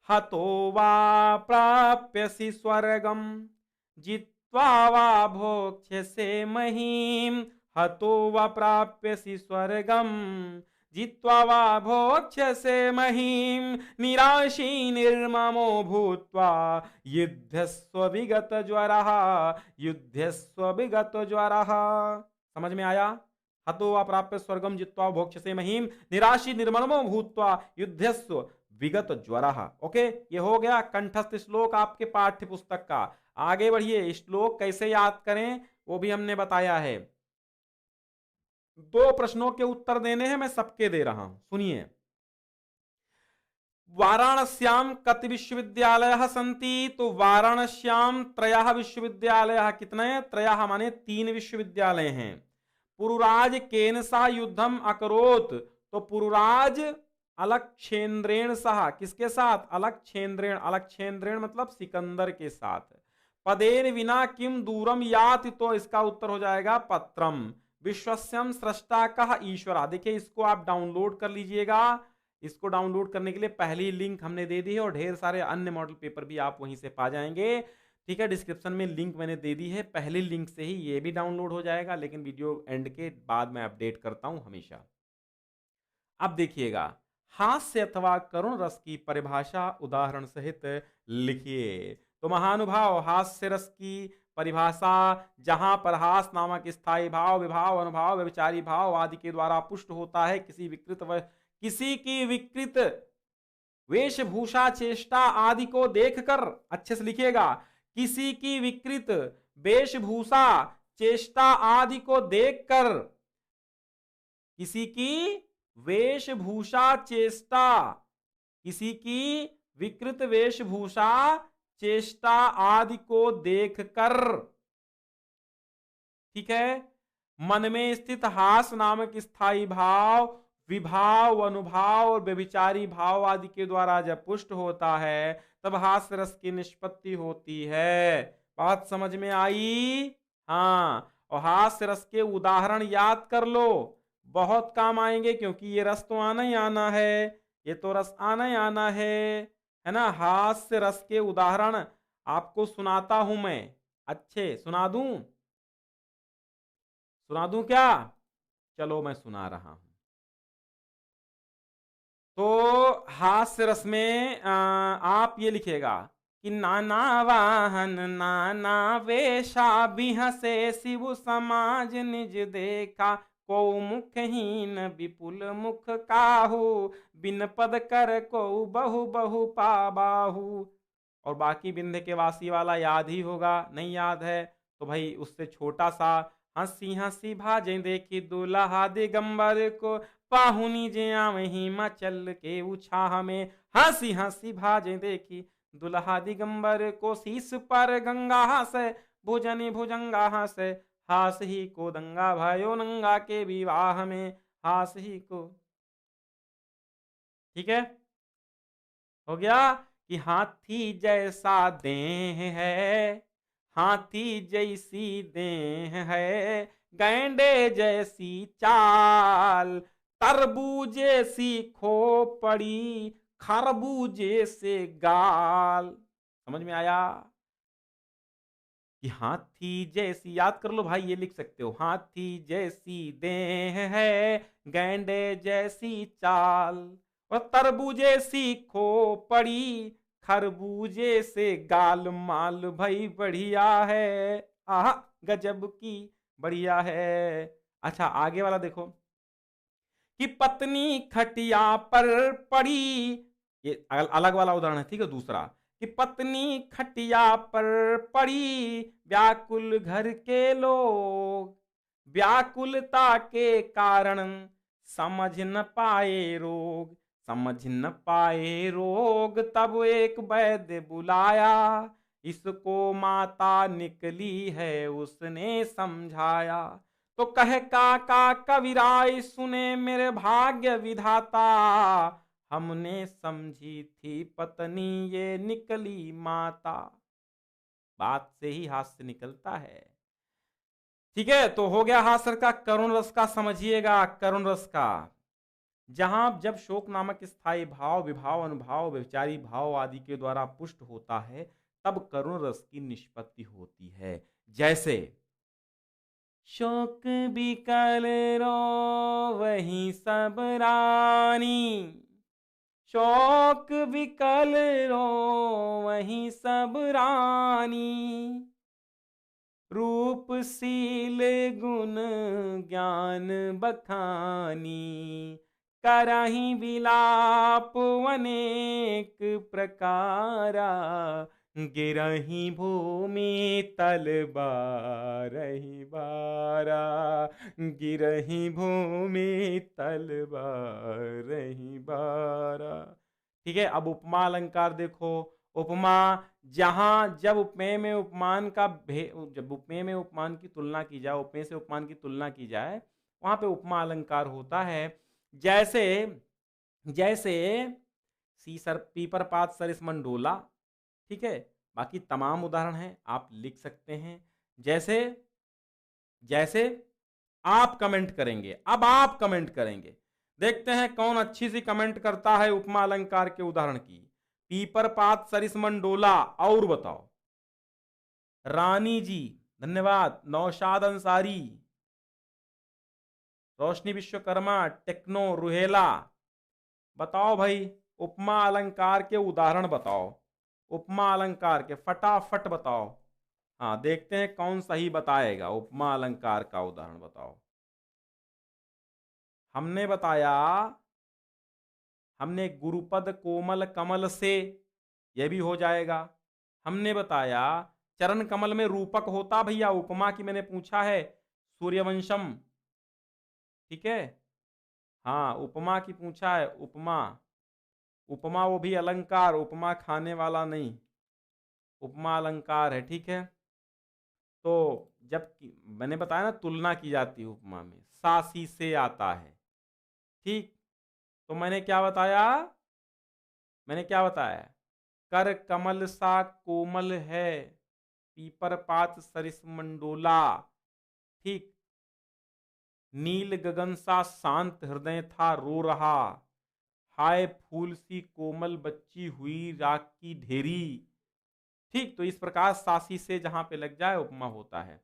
हतो वा प्राप्यसि स्वर्गम, जित्वा वा भोक्ष्यसे महीम, हतो वा प्राप्यसि स्वर्गम, जित्वा वा भोक्ष्यसे महीम, निराशी निर्ममो भूत्वा युध्यस्व विगत ज्वरः, युध्यस्व विगत ज्वरः। समझ में आया? हतो वा प्राप्य स्वर्गम, जित्वा भोक्ष्यसे महीम, निराशी निर्ममो भूत्वा युध्यस्व विगत ज्वरः। ओके, ये हो गया कंठस्थ श्लोक आपके पाठ्य पुस्तक का। आगे बढ़िए, श्लोक कैसे याद करें वो भी हमने बताया है। 2 प्रश्नों के उत्तर देने हैं, मैं सबके दे रहा हूं, सुनिए। वाराणस्याम कति विश्वविद्यालयः सन्ति? तो वाराणस्याम त्रयः विश्वविद्यालयः। कितने? त्रयः माने 3 विश्वविद्यालय हैं। पुरुराज केन सा युद्धम अकरोत? तो पुरुराज अलक्षेंद्रेण सह, किसके साथ? अलक्षेंद्रेण। अलक्षेंद्रेण मतलब सिकंदर के साथ। पदेन विना किम दूरम याति? तो इसका उत्तर हो जाएगा पत्रम। विश्वस्यम सृष्टा कः ईश्वरा। देखिए, इसको आप डाउनलोड कर लीजिएगा। इसको डाउनलोड करने के लिए पहली लिंक हमने दे दी है, और ढेर सारे अन्य मॉडल पेपर भी आप वहीं से पा जाएंगे। ठीक है, डिस्क्रिप्शन में लिंक मैंने दे दी है, पहली लिंक से ही ये भी डाउनलोड हो जाएगा, लेकिन वीडियो एंड के बाद मैं अपडेट करता हूं हमेशा। अब देखिएगा, हास्य अथवा करुण रस की परिभाषा उदाहरण सहित लिखिए। तो महानुभाव, हास्य रस की परिभाषा, जहां पर हास नामक स्थायी भाव, विभाव, अनुभाव, व्यभिचारी भाव आदि के द्वारा पुष्ट होता है, किसी की विकृत वेशभूषा, चेष्टा आदि को देखकर, अच्छे से लिखिएगा, किसी की विकृत वेशभूषा, चेष्टा आदि को देखकर, किसी की वेशभूषा, चेष्टा, किसी की विकृत वेशभूषा, चेष्टा आदि को देखकर, ठीक है, मन में स्थित हास नामक स्थायी भाव, विभाव, अनुभाव और व्यभिचारी भाव आदि के द्वारा जब पुष्ट होता है, तब हास्य रस की निष्पत्ति होती है। बात समझ में आई? हाँ, और हास्य रस के उदाहरण याद कर लो, बहुत काम आएंगे, क्योंकि ये रस तो आना ही आना है, ये तो रस आना ही आना है ना। हास्य रस के उदाहरण आपको सुनाता हूं मैं। अच्छे, सुना दूं क्या? चलो मैं सुना रहा हूं। तो हास्य रस में आप ये लिखेगा कि नाना वाहन नाना वेशा, बिहसे शिव समाज निज देखा, को मुखहीन विपुल मुख काहू, बिन पद कर को बहु बहु पाबाहू। और बाकी बिंध्य के वासी वाला याद ही होगा, नहीं याद है तो भाई उससे छोटा सा हंसी हंसी भाजें देखी दुल्हा दिगंबर को, पाहुनी जे आवहीं मचल के उछाह में। हंसी हंसी भाजें देखी दुल्हा दिगंबर को, शीस पर गंगा हंसे भुजनी भुजंगा हंसे, हास ही को दंगा भयो नंगा के विवाह में, हास ही को। ठीक है, हो गया कि हाथी जैसा देह है, हाथी जैसी देह है, गैंडे जैसी चाल, तरबूजे सी खोपड़ी, खरबूजे से गाल। समझ में आया कि हाथी जैसी, याद कर लो भाई, ये लिख सकते हो, हाथी जैसी देह है, गैंडे जैसी चाल, और तरबूजे सी खोपड़ी, खरबूजे से गाल माल, भाई बढ़िया है, आहा गजब की बढ़िया है। अच्छा आगे वाला देखो कि पत्नी खटिया पर पड़ी, ये अलग वाला उदाहरण है, ठीक है। दूसरा कि पत्नी खटिया पर पड़ी, व्याकुल घर के लोग, व्याकुलता के कारण समझ न पाए रोग, समझ न पाए रोग, तब एक वैद्य बुलाया, इसको माता निकली है उसने समझाया। तो कहे काका कविराय सुने मेरे भाग्य विधाता, हमने समझी थी पत्नी ये निकली माता। बात से ही हास्य निकलता है। ठीक है, तो हो गया हास्य का। करुण रस का समझिएगा, करुण रस का जहां जब शोक नामक स्थायी भाव विभाव अनुभाव व्यभिचारी भाव आदि के द्वारा पुष्ट होता है, तब करुण रस की निष्पत्ति होती है। जैसे शोक बिकल रो वही सब रानी, शोक बिकल रो वही सब रानी, रूपशील गुण ज्ञान बखानी, करहि विलाप अनेक प्रकारा, गिरहि भूमि तल बारहि बारा, गिरहि भूमि तल बारहि बारा। ठीक है, अब उपमा अलंकार देखो। उपमा जहां जब उपमेय में उपमान का जब उपमेय में उपमान की तुलना की जाए, उपमेय से उपमान की तुलना की जाए, वहां पे उपमा अलंकार होता है। जैसे जैसे सीसर पीपर पात सरिस मंडोला। ठीक है, बाकी तमाम उदाहरण हैं, आप लिख सकते हैं। जैसे जैसे आप कमेंट करेंगे, अब आप कमेंट करेंगे, देखते हैं कौन अच्छी सी कमेंट करता है उपमा अलंकार के उदाहरण की। पीपर पात सरिस मंडोला, और बताओ। रानी जी धन्यवाद, नौशाद अंसारी, रोशनी विश्वकर्मा, टेक्नो रुहेला, बताओ भाई उपमा अलंकार के उदाहरण बताओ, उपमा अलंकार के फटाफट बताओ। हाँ, देखते हैं कौन सही बताएगा। उपमा अलंकार का उदाहरण बताओ। हमने बताया, हमने गुरुपद कोमल कमल से, यह भी हो जाएगा। हमने बताया चरण कमल में रूपक होता भैया, उपमा की मैंने पूछा है, सूर्यवंशम। ठीक है, हाँ उपमा की पूछा है, उपमा। उपमा वो भी अलंकार, उपमा खाने वाला नहीं, उपमा अलंकार है। ठीक है, तो जब मैंने बताया ना तुलना की जाती है उपमा में, सासी से आता है। ठीक, तो मैंने क्या बताया, मैंने क्या बताया, कर कमल सा कोमल है, पीपर पात सरिस मंडोला। ठीक, नील गगन सा शांत हृदय था रो रहा, हाय फूल सी कोमल बच्ची हुई राख की ढेरी। ठीक, तो इस प्रकार सासी से जहां पे लग जाए उपमा होता है।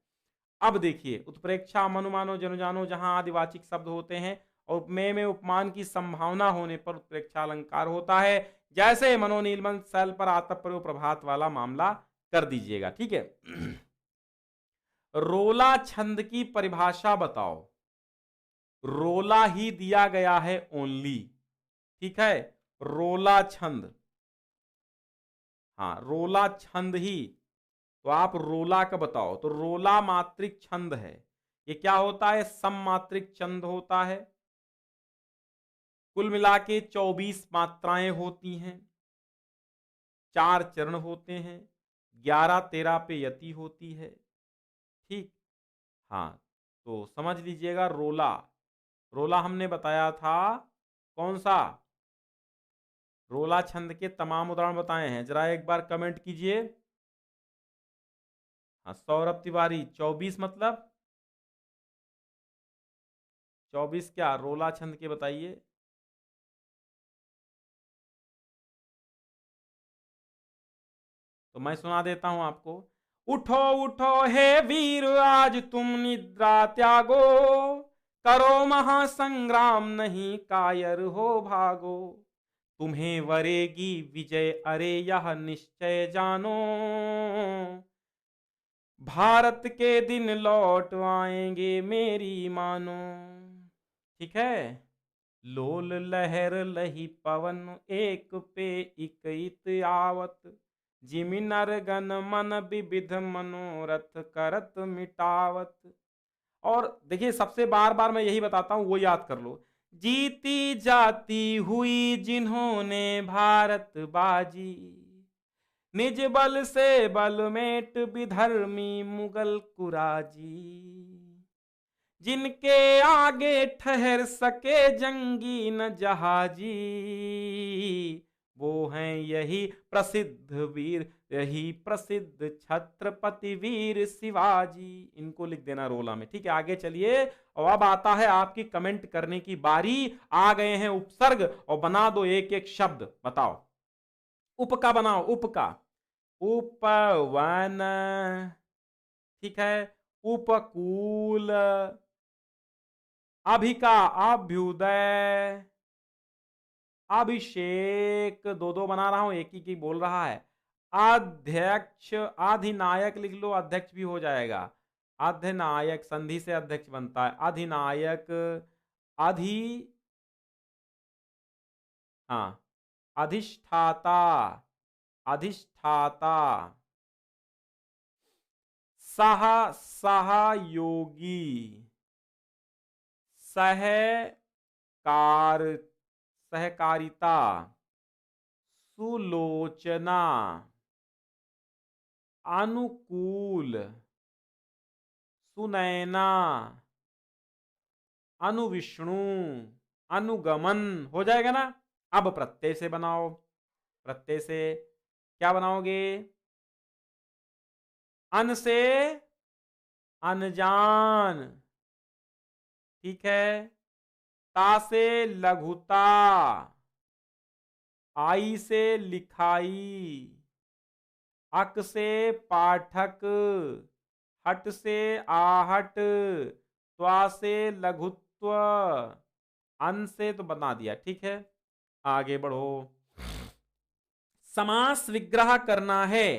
अब देखिए उत्प्रेक्षा मनुमानो जनुजानो जहां आदिवाचिक शब्द होते हैं और उपमेय में उपमान की संभावना होने पर उत्प्रेक्षा अलंकार होता है। जैसे मनोनीलमन शैल पर आतप प्रयोग प्रभात वाला मामला कर दीजिएगा। ठीक है, रोला छंद की परिभाषा बताओ। रोला ही दिया गया है ओनली। ठीक है, रोला छंद, हाँ रोला छंद ही, तो आप रोला का बताओ। तो रोला मात्रिक छंद है, ये क्या होता है? सममात्रिक छंद होता है। कुल मिला के 24 मात्राएं होती हैं, 4 चरण होते हैं, 11-13 पे यति होती है। ठीक। हाँ, तो समझ लीजिएगा रोला। रोला हमने बताया था कौन सा? रोला छंद के तमाम उदाहरण बताए हैं, जरा एक बार कमेंट कीजिए। हाँ, सौरभ तिवारी 24 मतलब 24 क्या रोला छंद के बताइए। तो मैं सुना देता हूं आपको। उठो उठो हे वीर आज तुम निद्रा त्यागो, करो महासंग्राम नहीं कायर हो भागो, तुम्हें वरेगी विजय अरे यह निश्चय जानो, भारत के दिन लौट आएंगे मेरी मानो। ठीक है। लोल लहर लही पवन एक पे इकइत आवत, जिमि नर गण मन विविध मनोरथ करत मिटावत। और देखिए सबसे बार बार मैं यही बताता हूं, वो याद कर लो। जीती जाती हुई जिन्होंने भारत बाजी, निज बल से बल मेट विधर्मी मुगल कुराजी, जिनके आगे ठहर सके जंगी न जहाजी, वो हैं यही प्रसिद्ध वीर, यही प्रसिद्ध छत्रपति वीर शिवाजी। इनको लिख देना रोला में। ठीक है, आगे चलिए। और अब आता है आपकी कमेंट करने की बारी। आ गए हैं उपसर्ग, और बना दो एक एक शब्द। बताओ, उप का बनाओ, उप का। उपवन, ठीक है, उपकूल, अभि का अभ्युदय, अभिषेक, दो दो बना रहा हूं, एक ही की बोल रहा है। अध्यक्ष, अधिनायक लिख लो, अध्यक्ष भी हो जाएगा। अधिनायक संधि से अध्यक्ष बनता है, अधिनायक। अधि, हाँ, अधिष्ठाता, अधिष्ठाता। सह, सहयोगी, सहकार, सहकारिता, सुलोचना, अनुकूल, सुनैना, अनुविष्णु, अनुगमन। हो जाएगा ना। अब प्रत्यय से बनाओ। प्रत्यय से क्या बनाओगे? अन से अनजान, ठीक है। ता से लघुता, आई से लिखाई, अक से पाठक, हट से आहट, त्वा से लघुत्व, अन से तो बना दिया। ठीक है, आगे बढ़ो। समास विग्रह करना है।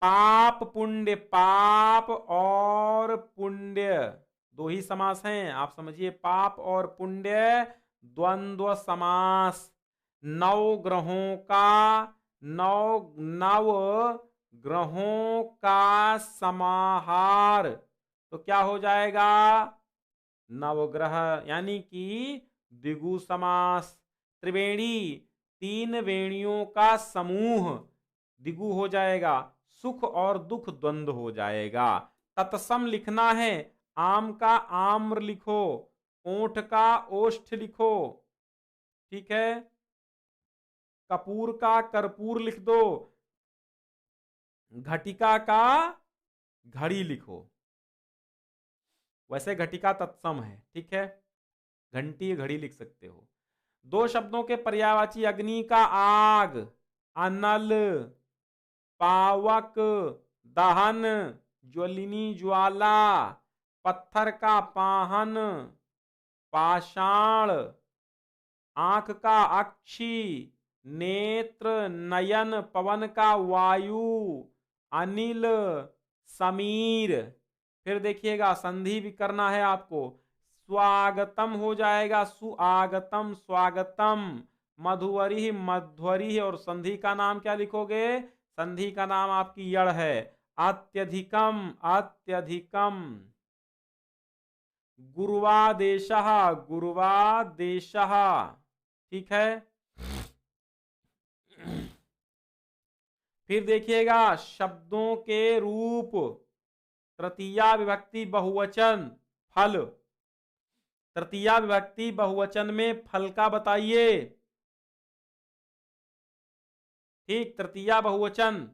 पाप पुण्य, पाप और पुण्य दो ही समास हैं, आप समझिए। पाप और पुण्य द्वंद्व समास। नौ ग्रहों का, नव ग्रहों का समाहार, तो क्या हो जाएगा? नवग्रह, यानी कि द्विगु समास। त्रिवेणी, 3 वेणियों का समूह, द्विगु हो जाएगा। सुख और दुख द्वंद्व हो जाएगा। तत्सम लिखना है। आम का आम्र लिखो, ओठ का ओष्ठ लिखो, ठीक है। कपूर का कर्पूर लिख दो, घटिका का घड़ी लिखो। वैसे घटिका तत्सम है, ठीक है। घंटी घड़ी लिख सकते हो। 2 शब्दों के पर्यायवाची। अग्नि का आग, अनल, पावक दहन, ज्वलिनी ज्वाला, पत्थर का पाहन, पाषाण, आंख का अक्षी, नेत्र नयन, पवन का वायु, अनिल, समीर। फिर देखिएगा संधि भी करना है आपको। स्वागतम हो जाएगा, सुआगतम, स्वागतम। मधुवरी, मध्वरी, और संधि का नाम क्या लिखोगे? संधि का नाम आपकी यड़ है। अत्यधिकम, अत्यधिकम। गुरुवादेशः, गुरुवादेशः। ठीक है। फिर देखिएगा शब्दों के रूप, तृतीया विभक्ति बहुवचन, फल। तृतीया विभक्ति बहुवचन में फल का बताइए। ठीक, तृतीया बहुवचन।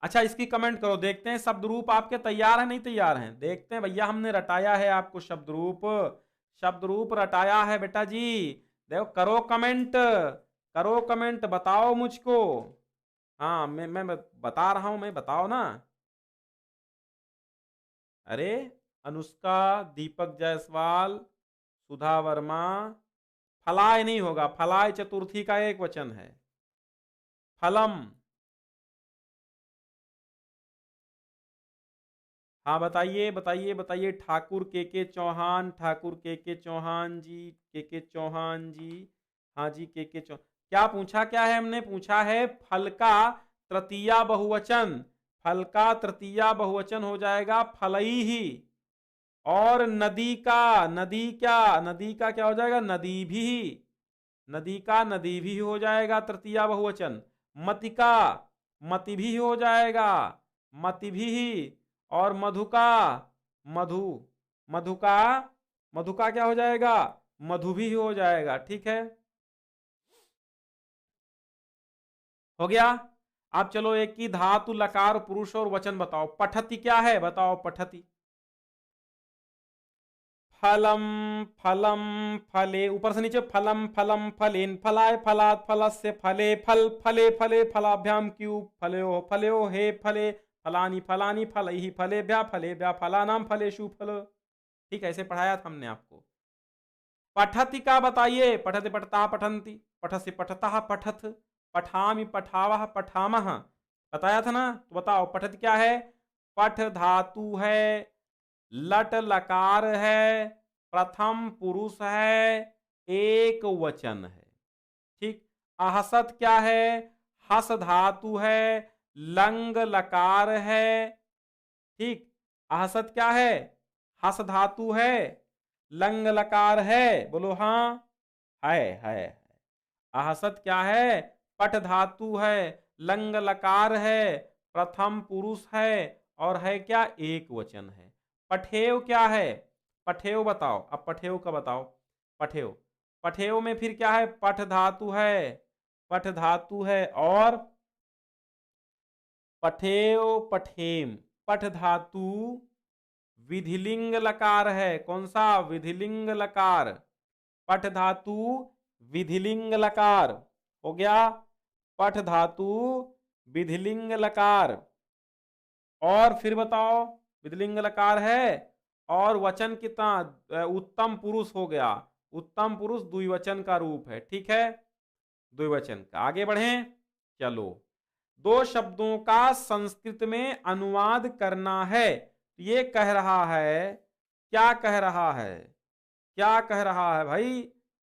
अच्छा, इसकी कमेंट करो, देखते हैं शब्द रूप आपके तैयार है नहीं तैयार हैं, देखते हैं भैया। हमने रटाया है आपको शब्द रूप, शब्द रूप रटाया है बेटा जी। देखो, करो कमेंट, करो कमेंट, बताओ मुझको। हाँ, मैं बता रहा हूं, मैं, बताओ ना। अरे, अनुष्का, दीपक जायसवाल, सुधा वर्मा। फलाय नहीं होगा, फलाय चतुर्थी का एक वचन है। फलम। हाँ, बताइए बताइए बताइए। ठाकुर के चौहान, ठाकुर के चौहान जी, के चौहान जी। हाँ जी, के चौहान। क्या पूछा, क्या है हमने पूछा है? फल का तृतीया बहुवचन, फल का तृतीया बहुवचन हो जाएगा फलई ही। और नदी का, नदी क्या, नदी का क्या हो जाएगा? नदी भी। नदी का नदी भी हो जाएगा तृतीया बहुवचन। मति का मति भी हो जाएगा, मति भी। और मधु का मधु, मधु का, मधु का क्या हो जाएगा? मधु भी हो जाएगा। ठीक है, हो गया। अब चलो एक की धातु, लकार, पुरुष और वचन बताओ। पठति क्या है बताओ? पठति, फलम, फलम, फले, ऊपर से नीचे, फलम, फलम, फलेन, फलाय, फलात, फलस्य, फले, फल, फले, फले, फलाभ्याम क्यू, फलयो, फलयो, हे, फले, फलानी, फलानी, फलैहि, फलेभ्यः, फलेभ्यः, फलानाम, फलेषु, फल। ठीक है, ऐसे पढ़ाया था हमने आपको। पठति का बताइए। पठति, पठता, पठन्ति, पठसि, पठतः, पठथ, पठामि, पठावः, पठामः। बताया था ना, तो बताओ पठति क्या है? पठ धातु है, लट लकार है, प्रथम पुरुष है, एक वचन है। ठीक। आहसत क्या है? हस धातु है, लंग लकार है। ठीक। आहसत क्या है? हस धातु है, लंग लकार है। बोलो हाँ। है। आहसत क्या है? पठ धातु है, लंग लकार है, प्रथम पुरुष है, और है क्या? एक वचन है। पठेव क्या है? पठेव बताओ, अब पठेव का बताओ। पठेव, पठेव में फिर क्या है? पठ धातु है, पठ धातु है, और पठेव, पठेम, पठ धातु, विधिलिंग लकार है। कौन सा? विधिलिंग लकार। पठ धातु, विधिलिंग लकार। हो गया। पठ धातु, विधिलिंग लकार। और फिर बताओ, विधिलिंग लकार है, और वचन कितना? उत्तम पुरुष हो गया। उत्तम पुरुष द्विवचन का रूप है। ठीक है, द्विवचन का। आगे बढ़ें, चलो। दो शब्दों का संस्कृत में अनुवाद करना है। ये कह रहा है, क्या कह रहा है? क्या कह रहा है भाई?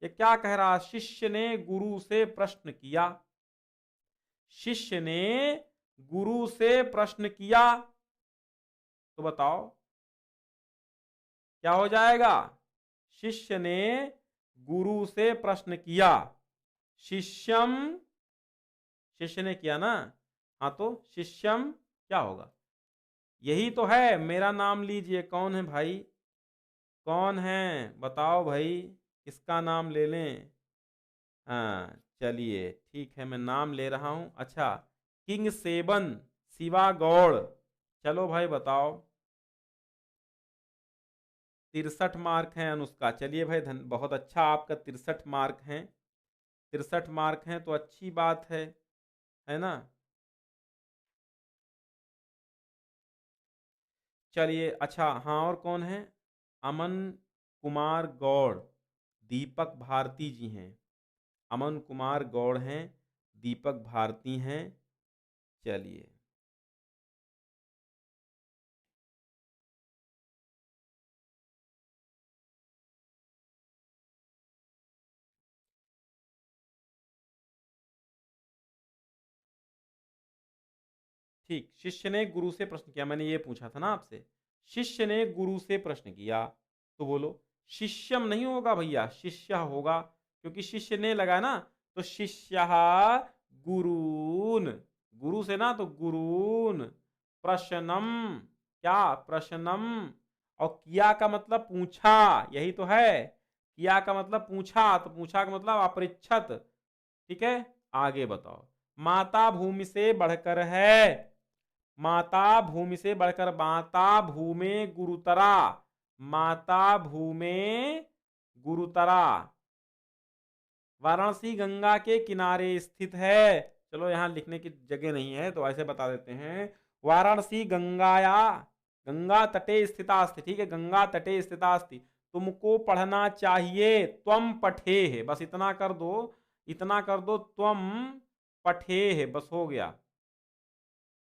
ये क्या कह रहा है? शिष्य ने गुरु से प्रश्न किया, शिष्य ने गुरु से प्रश्न किया। तो बताओ क्या हो जाएगा? शिष्य ने गुरु से प्रश्न किया। शिष्यम, शिष्य ने किया ना, हाँ, तो शिष्यम क्या होगा? यही तो है। मेरा नाम लीजिए, कौन है भाई? कौन है बताओ भाई, किसका नाम ले लें? हाँ, चलिए ठीक है, मैं नाम ले रहा हूं। अच्छा, किंग सेबन, शिवा गौड़। चलो भाई बताओ। 63 मार्क हैं अनुष्का। चलिए भाई, बहुत अच्छा, आपका 63 मार्क हैं। 63 मार्क हैं तो अच्छी बात है ना। चलिए, अच्छा, हाँ, और कौन है? अमन कुमार गौड़, दीपक भारती जी हैं। अमन कुमार गौड़ हैं, दीपक भारती हैं। चलिए, ठीक, शिष्य ने गुरु से प्रश्न किया, मैंने ये पूछा था ना आपसे। शिष्य ने गुरु से प्रश्न किया, तो बोलो शिष्यम नहीं होगा भैया, शिष्य होगा, क्योंकि शिष्य ने लगा ना, तो शिष्य गुरून, गुरु से ना तो गुरून। प्रश्नम, क्या प्रश्नम, और किया का मतलब पूछा, यही तो है। किया का मतलब पूछा, तो पूछा का मतलब अपृच्छत। ठीक है, आगे बताओ। माता भूमि से बढ़कर है, माता भूमि से बढ़कर, माता भूमे गुरुतरा, माता भूमे गुरुतरा, वाराणसी गंगा के किनारे स्थित है। चलो यहां लिखने की जगह नहीं है तो ऐसे बता देते हैं, वाराणसी गंगाया, गंगा तटे स्थितास्ति, ठीक है, गंगा तटे स्थितास्ति, तुमको पढ़ना चाहिए, त्वम पठे है, बस इतना कर दो, इतना कर दो, त्वम पठे है, बस हो गया।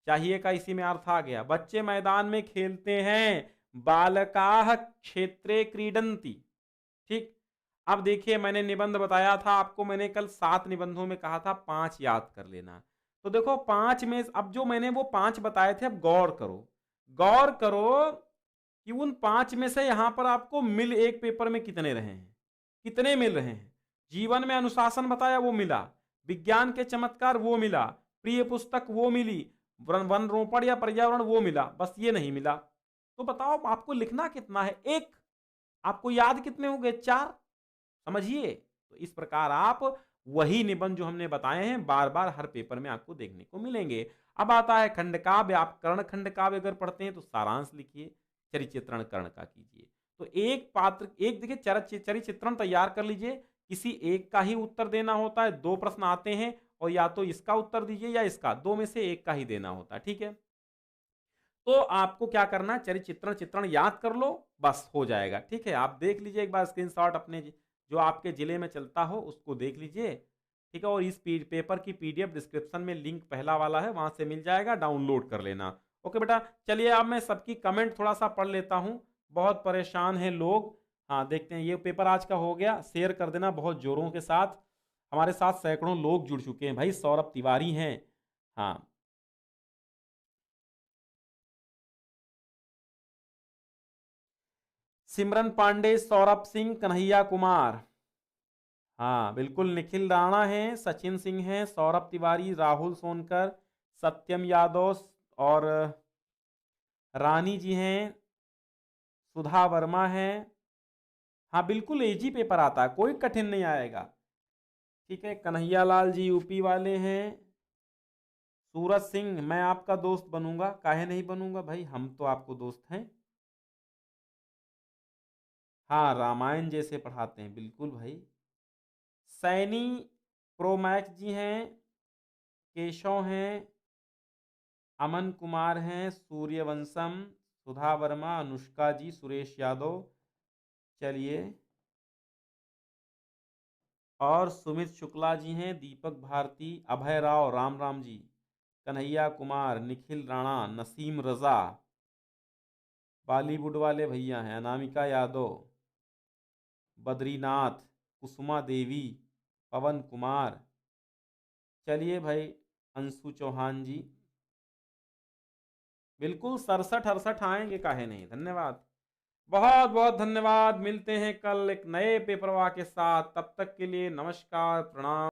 चाहिए का इसी में अर्थ आ गया। बच्चे मैदान में खेलते हैं, बालकाः क्षेत्रे क्रीडन्ति। ठीक, अब देखिए मैंने निबंध बताया था आपको, मैंने कल 7 निबंधों में कहा था 5 याद कर लेना। तो देखो 5 में अब जो मैंने वो 5 बताए थे, अब गौर करो, गौर करो कि उन 5 में से यहां पर आपको मिल एक पेपर में कितने रहे हैं, कितने मिल रहे हैं। जीवन में अनुशासन बताया वो मिला, विज्ञान के चमत्कार वो मिला, प्रिय पुस्तक वो मिली, वन रोपण या पर्यावरण वो मिला, बस ये नहीं मिला। तो बताओ आपको लिखना कितना है, एक, आपको याद कितने हो गए, 4। समझिए, तो इस प्रकार आप वही निबंध जो हमने बताए हैं बार बार हर पेपर में आपको देखने को मिलेंगे। अब आता है खंड काव्य। आप कर्ण खंड काव्य अगर पढ़ते हैं तो सारांश लिखिए, चरिचित्रण कर्ण का कीजिए। तो एक पात्र, एक देखिए चरिचित्रण तैयार कर लीजिए, किसी एक का ही उत्तर देना होता है, 2 प्रश्न आते हैं और या तो इसका उत्तर दीजिए या इसका, 2 में से एक का ही देना होता है, ठीक है। तो आपको क्या करना है, चरिचित्रण चित्रण याद कर लो, बस हो जाएगा, ठीक है। आप देख लीजिए एक बार स्क्रीनशॉट अपने जो आपके जिले में चलता हो उसको देख लीजिए, ठीक है। और इस पेपर की पीडीएफ डिस्क्रिप्शन में लिंक पहला वाला है, वहां से मिल जाएगा, डाउनलोड कर लेना। ओके बेटा, चलिए अब मैं सबकी कमेंट थोड़ा सा पढ़ लेता हूं, बहुत परेशान हैं लोग। हाँ देखते हैं, ये पेपर आज का हो गया, शेयर कर देना बहुत जोरों के साथ। हमारे साथ सैकड़ों लोग जुड़ चुके हैं भाई, सौरभ तिवारी हैं, हाँ, सिमरन पांडे, सौरभ सिंह, कन्हैया कुमार, हाँ बिल्कुल, निखिल राणा है, सचिन सिंह है, सौरभ तिवारी, राहुल सोनकर, सत्यम यादव, और रानी जी हैं, सुधा वर्मा है। हाँ बिल्कुल इजी पेपर आता है, कोई कठिन नहीं आएगा, ठीक है। कन्हैया लाल जी यूपी वाले हैं। सूरज सिंह, मैं आपका दोस्त बनूंगा, काहे नहीं बनूंगा भाई, हम तो आपको दोस्त हैं। हाँ रामायण जैसे पढ़ाते हैं, बिल्कुल भाई। सैनी प्रोमैक्स जी हैं, केशव हैं, अमन कुमार हैं, सूर्यवंशम, सुधा वर्मा, अनुष्का जी, सुरेश यादव, चलिए, और सुमित शुक्ला जी हैं, दीपक भारती, अभय राव, राम राम जी, कन्हैया कुमार, निखिल राणा, नसीम रजा, बॉलीवुड वाले भैया हैं, अनामिका यादव, बद्रीनाथ, कुसुमा देवी, पवन कुमार, चलिए भाई, अंशु चौहान जी, बिल्कुल 67-68 आएंगे, काहे नहीं। धन्यवाद, बहुत बहुत धन्यवाद। मिलते हैं कल एक नए पेपरवा के साथ, तब तक के लिए नमस्कार, प्रणाम।